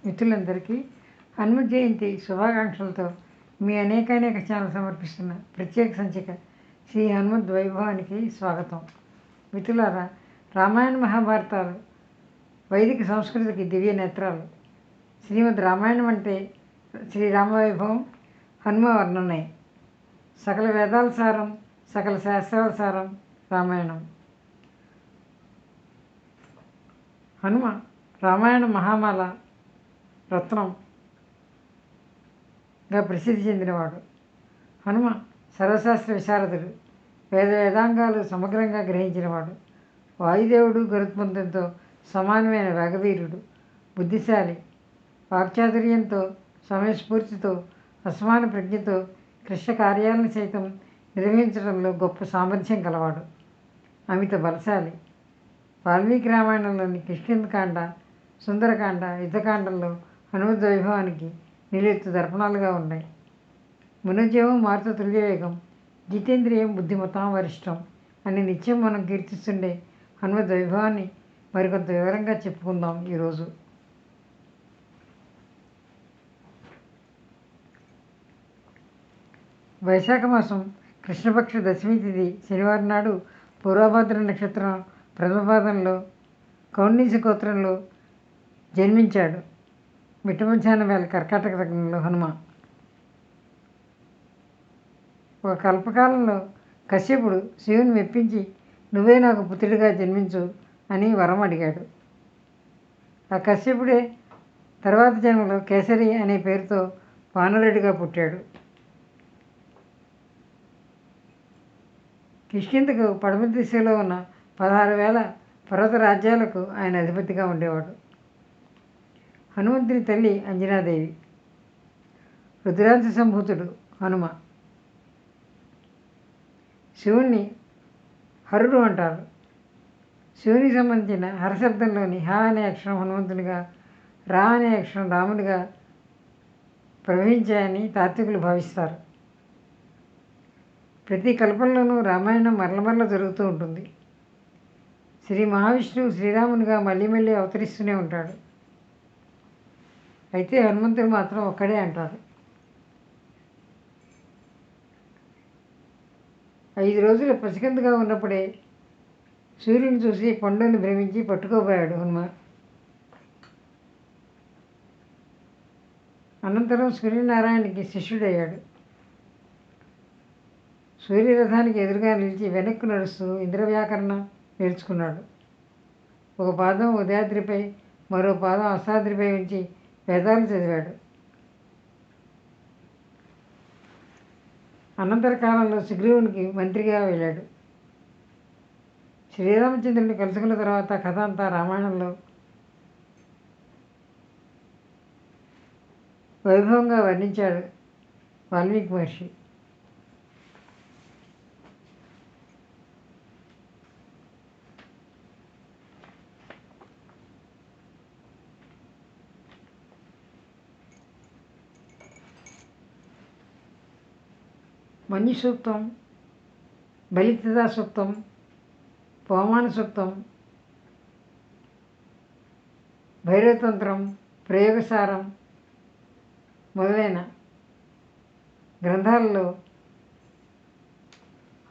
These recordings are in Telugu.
మిత్రులందరికీ హనుమ జయంతి శుభాకాంక్షలతో మీ అనేక ఛానల్ సమర్పిస్తున్న ప్రత్యేక సంచిక శ్రీ హనుమద్ వైభవానికి స్వాగతం. మిత్రులారా, రామాయణ మహాభారతాలు వైదిక సంస్కృతికి దివ్య నేత్రాలు. శ్రీమద్ రామాయణం అంటే శ్రీరామ వైభవం, హనుమ వర్ణనయే. సకల వేదాల సారం, సకల శాస్త్రాల సారం రామాయణం. హనుమ రామాయణ మహామాల రత్నంగా ప్రసిద్ధి చెందినవాడు. హనుమ సర్వశాస్త్ర విశారదుడు, వేదాంగాలు సమగ్రంగా గ్రహించినవాడు. వాయుదేవుడు గరుత్మంతునితో సమానమైన వేగవీరుడు, బుద్ధిశాలి, వాక్చాతుర్యంతో, సమయస్ఫూర్తితో, అసమాన ప్రజ్ఞతో క్లిష్ట కార్యాలను సైతం నిర్వహించడంలో గొప్ప సామర్థ్యం కలవాడు. అమిత బలశాలి. వాల్మీకి రామాయణంలోని కిష్కింధకాండ, సుందరకాండ, యుద్ధకాండంలో హనుమద్ వైభవానికి నిలువెత్తు దర్పణాలుగా ఉన్నాయి. మునజీవం మారుత తుల్యవేగం, జితేంద్రియం బుద్ధిమతాం వరిష్టం అని నిత్యం మనం కీర్తిస్తుండే హనుమద్ వైభవాన్ని మరికొంత వివరంగా చెప్పుకుందాం ఈరోజు. వైశాఖ మాసం కృష్ణపక్ష దశమి తిథి శనివారం నాడు పూర్వభద్ర నక్షత్రం ప్రథమపాదంలో కౌండిన్య గోత్రంలో జన్మించాడు. మిట్ట మధ్యాహ్నం వేళ కర్కాటక లగ్నంలో హనుమ. ఒక కల్పకాలంలో కశ్యపుడు శివుని మెప్పించి నువ్వే నాకు పుత్రుడిగా జన్మించు అని వరం అడిగాడు. ఆ కశ్యపుడే తర్వాత జన్మలో కేసరి అనే పేరుతో వానరుడిగా పుట్టాడు. కిష్కింధకు పడమర దిశలో ఉన్న 16,000 పర్వత రాజ్యాలకు ఆయన అధిపతిగా ఉండేవాడు. హనుమంతుని తల్లి అంజనాదేవి. రుద్రాంశ సంభూతుడు హనుమ. శివుణ్ణి హరుడు అంటారు. శివునికి సంబంధించిన హరశబ్దంలోని హ అనే అక్షరం హనుమంతునిగా, రా అనే అక్షరం రామునిగా ప్రవహించాయని తాత్వికులు భావిస్తారు. ప్రతి కల్పంలోనూ రామాయణం మరల జరుగుతూ ఉంటుంది. శ్రీ మహావిష్ణువు శ్రీరామునిగా మళ్ళీ అవతరిస్తూనే ఉంటాడు. అయితే హనుమంతుడు మాత్రం ఒక్కడే అంటారు. 5 రోజులు పసికందుగా ఉన్నప్పుడే సూర్యుని చూసి పండుని భ్రమించి పట్టుకోబోయాడు హనుమ. అనంతరం సూర్యనారాయణకి శిష్యుడయ్యాడు. సూర్యరథానికి ఎదురుగా నిలిచి వెనక్కు నడుస్తూ ఇంద్రవ్యాకరణ నేర్చుకున్నాడు. ఒక పాదం ఉదయాద్రిపై, మరో పాదం అష్టాద్రిపై ఉంచి వేదాలు చదివాడు. అనంతర కాలంలో సుగ్రీవునికి మంత్రిగా వెళ్ళాడు. శ్రీరామచంద్రుని కలుసుకున్న తర్వాత కథ అంతా రామాయణంలో వైభవంగా వర్ణించాడు వాల్మీకి మహర్షి. మన్యు సూక్తం, బలితదా సూక్తం, పవమాన సూక్తం, భైరవతంత్రం, ప్రయోగసారం మొదలైన గ్రంథాలలో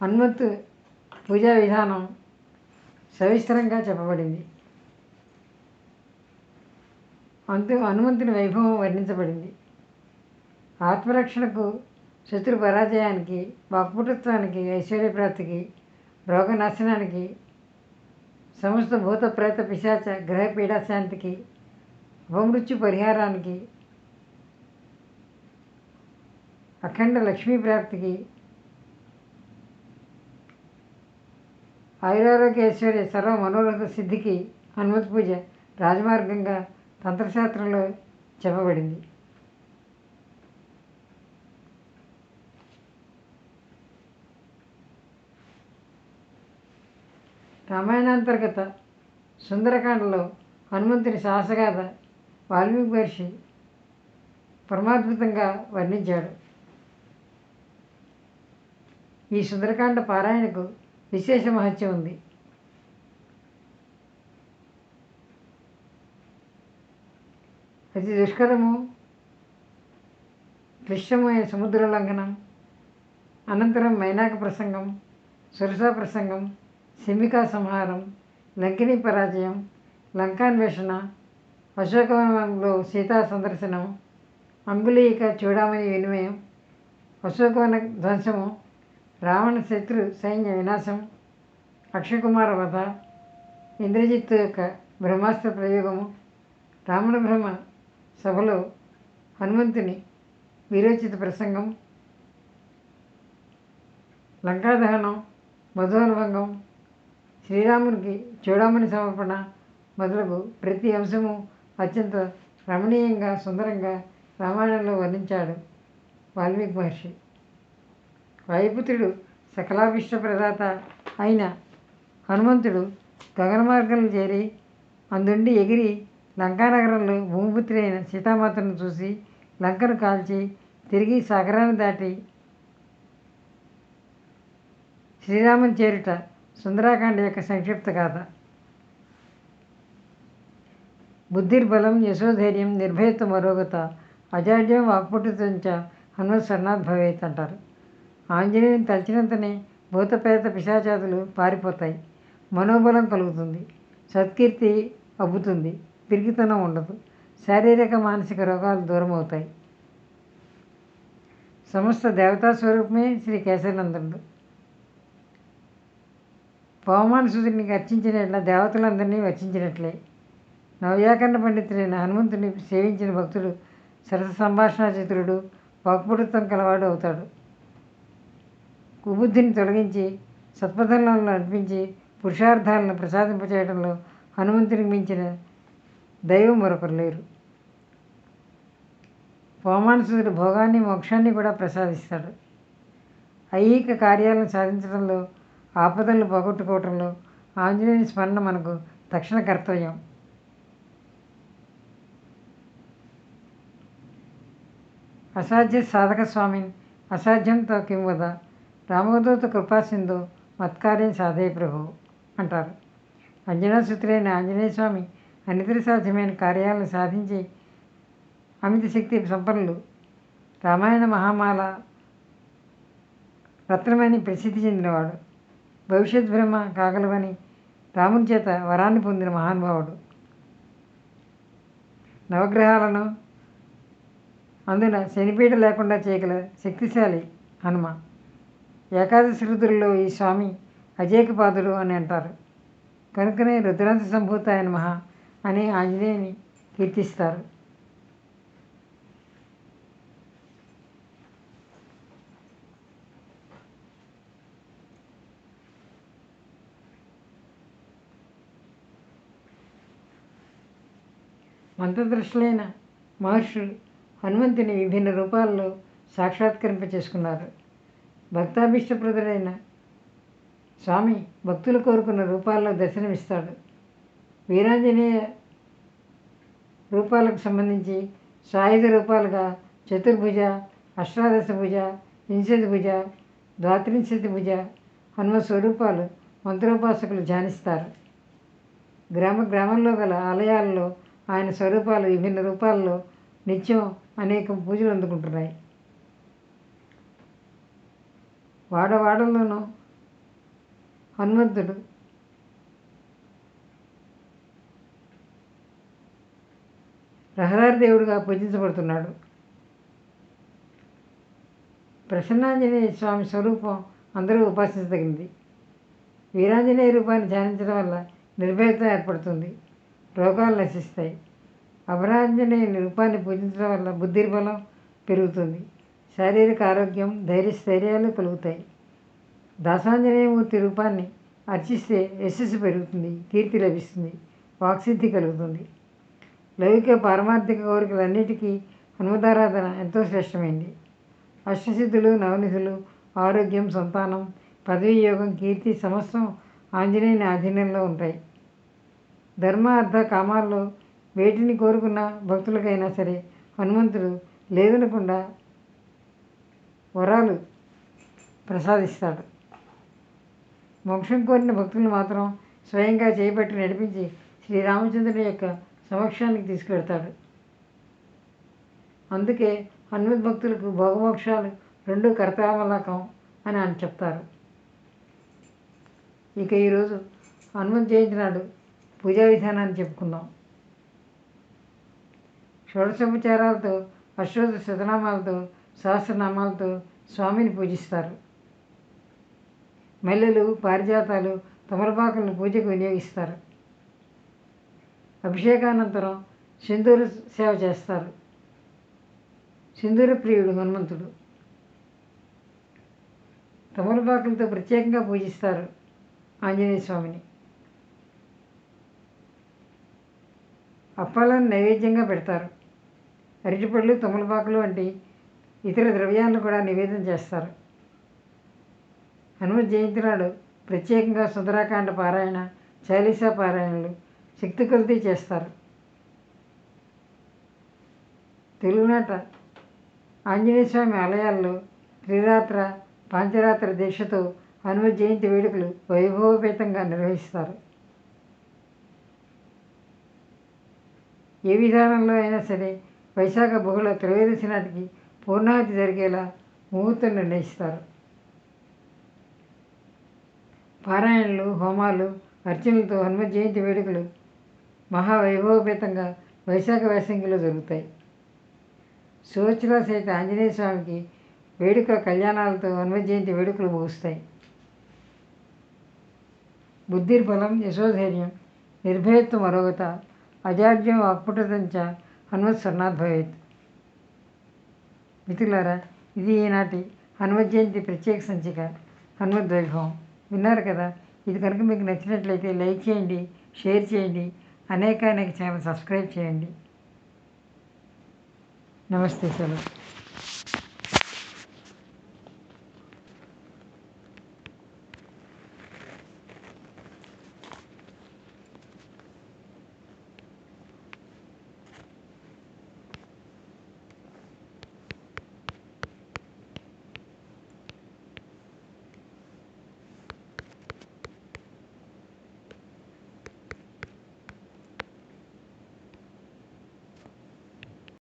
హనుమంతు పూజా విధానం సవిస్తరంగా చెప్పబడింది. హనుమంతుని వైభవం వర్ణించబడింది. ఆత్మరక్షణకు, శత్రు పరాజయానికి, వాక్పటుత్వానికి, ఐశ్వర్యప్రాప్తికి, రోగనాశనానికి, సమస్త భూత ప్రేత పిశాచ గ్రహ పీడాశాంతికి, ఉపమృత్యు పరిహారానికి, అఖండ లక్ష్మీ ప్రాప్తికి, ఆయురారోగ్య ఐశ్వర్య సర్వ మనోరథ సిద్ధికి హనుమత్ పూజ రాజమార్గంగా తంత్రశాస్త్రంలో చెప్పబడింది. రామాయణాంతర్గత సుందరకాండలో హనుమంతుని సాహసగాథ వాల్మీకి మహర్షి పరమాద్భుతంగా వర్ణించాడు. ఈ సుందరకాండ పారాయణకు విశేష మహత్యం ఉంది. అతి దుష్కరము క్లిష్టమైన సముద్ర లంఘనం, అనంతరం మైనాక ప్రసంగం, సురసా ప్రసంగం, శమికా సంహారం, లంకిని పరాజయం, లంకాన్వేషణ, అశోకవనంలో సీతా సందర్శనం, అంగుళీక చూడామణి వినిమయం, అశోకవన ధ్వంసము, రావణ శత్రు సైన్య వినాశం, అక్షకుమార వధ, ఇంద్రజిత్తు యొక్క బ్రహ్మాస్త్ర ప్రయోగము, రావణ బ్రహ్మ సభలో హనుమంతుని వీరోచిత ప్రసంగం, లంకాదహనం, మధోనుభంగం, శ్రీరామునికి చూడామణి సమర్పణ మొదలగు ప్రతి అంశము అత్యంత రమణీయంగా సుందరంగా రామాయణంలో వర్ణించాడు వాల్మీకి మహర్షి. వాయుపుత్రుడు సకలాభిష్ట ప్రదాత అయిన హనుమంతుడు గగన మార్గంలో చేరి అందుండి ఎగిరి లంకానగరంలో భూమిపుత్రి అయిన సీతామాతను చూసి లంకను కాల్చి తిరిగి సాగరాన్ని దాటి శ్రీరాముని చేరుట సుందరాకాండ యొక్క సంక్షిప్త గాథ. బుద్ధిర్బలం యశోధైర్యం నిర్భయత్వం అరోగత అజాడ్యం వాక్పటుతంచ హనుమత్ శరణాత్ భవేత్ అంటారు. ఆంజనేయుని తలచినంతనే భూతపేత పిశాచాదులు పారిపోతాయి, మనోబలం కలుగుతుంది, సత్కీర్తి అబ్బుతుంది, పిరికితనం ఉండదు, శారీరక మానసిక రోగాలు దూరం అవుతాయి. సమస్త దేవతా స్వరూపమే శ్రీ కేశవనందనుడు. పవమానసుడిని అర్చించినట్ల దేవతలందరినీ వర్చించినట్లే. నవ్యాకరణ పండితుడైన హనుమంతుని సేవించిన భక్తుడు సరస సంభాషణాచితుడు, వాక్పటుత్వం కలవాడు అవుతాడు. కుబుద్ధిని తొలగించి సత్పథంలో నడిపించి పురుషార్థాలను ప్రసాదింపచేయడంలో హనుమంతునికి మించిన దైవం మరొకరు లేరు. పవమానసుడు భోగాన్ని మోక్షాన్ని కూడా ప్రసాదిస్తాడు. ఐహిక కార్యాలను సాధించడంలో, ఆపదలను పోగొట్టుకోవడంలో ఆంజనేయుని స్మరణ మనకు తక్షణ కర్తవ్యం. అసాధ్య సాధక స్వామిన్ అసాధ్యంతో కిం వద రామదూత కృపాసింధు మత్కార్యం సాధయ ప్రభు అంటారు. అంజనాసుతుడైన ఆంజనేయ స్వామి అనితర సాధ్యమైన కార్యాలను సాధించి అమిత శక్తి సంపన్నులు. రామాయణ మహామాల రత్నమని ప్రసిద్ధి చెందినవాడు. భవిష్యత్ బ్రహ్మ కాగలవని రాముని చేత వరాన్ని పొందిన మహానుభావుడు. నవగ్రహాలను అందున శనిపీడ లేకుండా చేయగల శక్తిశాలి హనుమ. ఏకాదశి రుద్రుల్లో ఈ స్వామి అజేకపాదుడు అని అంటారు. కనుకనే రుద్రాంశ సంభూతాయ నమః అని ఆంజనేయుని కీర్తిస్తారు. మంత్రదృష్టులైన మహర్షులు హనుమంతుని విభిన్న రూపాల్లో సాక్షాత్కరింప చేసుకున్నారు. భక్తాభీష్టప్రదుడైన స్వామి భక్తులు కోరుకున్న రూపాల్లో దర్శనమిస్తాడు. వీరాంజనేయ రూపాలకు సంబంధించి సాయుధ రూపాలుగా చతుర్భుజ, అష్టాదశ భుజ, వింశతి భుజ, ద్వాత్రింశతి భుజ హనుమ స్వరూపాలు మంత్రోపాసకులు ధ్యానిస్తారు. గ్రామంలో గల ఆలయాల్లో ఆయన స్వరూపాలు విభిన్న రూపాల్లో నిత్యం అనేక పూజలు అందుకుంటున్నాయి. వాడవాడల్లోనూ హనుమంతుడు రహదారి దేవుడిగా పూజించబడుతున్నాడు. ప్రసన్నాంజనేయ స్వామి స్వరూపం అందరూ ఉపాసించదగినది. వీరాంజనేయ రూపాన్ని ధ్యానించడం వల్ల నిర్భయత ఏర్పడుతుంది, రోగాలు నశిస్తాయి. అభరాంజనేయుని రూపాన్ని పూజించడం వల్ల బుద్ధిర్బలం పెరుగుతుంది, శారీరక ఆరోగ్యం, ధైర్యస్థైర్యాలు కలుగుతాయి. దాసాంజనేయమూర్తి రూపాన్ని అర్చిస్తే యశస్సు పెరుగుతుంది, కీర్తి లభిస్తుంది, వాక్సిద్ధి కలుగుతుంది. లౌకిక పారమార్థిక కోరికలన్నిటికీ హనుమదారాధన ఎంతో శ్రేష్టమైంది. అష్టసిద్ధులు, నవనిధులు, ఆరోగ్యం, సంతానం, పదవీ యోగం, కీర్తి సమస్తం ఆంజనేయుని ఆధీనంలో ఉంటాయి. ధర్మ అర్థ కామాల్లో వేటిని కోరుకున్న భక్తులకైనా సరే హనుమంతుడు లేదనకుండా వరాలు ప్రసాదిస్తాడు. మోక్షం కోరిన భక్తులు మాత్రం స్వయంగా చేపట్టి నడిపించి శ్రీరామచంద్రుని యొక్క సమక్షానికి తీసుకువెడతాడు. అందుకే హనుమద్భక్తులకు భోగమోక్షాలు రెండు కర్తామలకం అని ఆయన చెప్తారు. ఇక ఈరోజు హనుమంత్ జయంతి నాడు పూజా విధానాన్ని చెప్పుకుందాం. షోడశోపచారాలతో అష్టోత్తర శతనామాలతో సహస్రనామాలతో స్వామిని పూజిస్తారు. మల్లెలు, పారిజాతాలు, తమలపాకులను పూజకు వినియోగిస్తారు. అభిషేకానంతరం సింధూర సేవ చేస్తారు. సింధూర ప్రియుడు హనుమంతుడు. తమలపాకులతో ప్రత్యేకంగా పూజిస్తారు ఆంజనేయ స్వామిని. అప్పాలను నైవేద్యంగా పెడతారు. అరటిపళ్ళు, తమలపాకులు వంటి ఇతర ద్రవ్యాలను కూడా నివేదన చేస్తారు. హనుమత్ జయంతి నాడు ప్రత్యేకంగా సుందరాకాండ పారాయణ, చాలీసా పారాయణలు శక్తి కొలది చేస్తారు. తెలుగునాట ఆంజనేయ స్వామి ఆలయాల్లో త్రిరాత్ర, పాంచరాత్ర దీక్షతో హనుమత్ జయంతి వేడుకలు వైభవోపేతంగా నిర్వహిస్తారు. ఏ విధానంలో అయినా సరే వైశాఖ బహుళ త్రయోదశి నాటికి పూర్ణాహుతి జరిగేలా ముహూర్తం నిర్ణయిస్తారు. పారాయణలు, హోమాలు, అర్చనలతో హనుమత్ జయంతి వేడుకలు మహావైభవోపేతంగా వైశాఖ వేసంగిలో జరుగుతాయి. సువత్సల సహిత ఆంజనేయ స్వామికి వేడుక కళ్యాణాలతో హనుమత్ జయంతి వేడుకలు ముగుస్తాయి. బుద్ధిర్బలం యశోధైర్యం నిర్భయత్వం అరోగత అజాడ్యం వాక్పటుతంచ హనుమత్ స్వర్ణాద్భవేత్. మిత్రులారా, ఇది ఈనాటి హనుమత్ జయంతి ప్రత్యేక సంచిక హనుమద్ వైభవం. విన్నారు కదా. ఇది కనుక మీకు నచ్చినట్లయితే లైక్ చేయండి, షేర్ చేయండి, అనేక ఛానల్ సబ్స్క్రైబ్ చేయండి. నమస్తే సెలవు.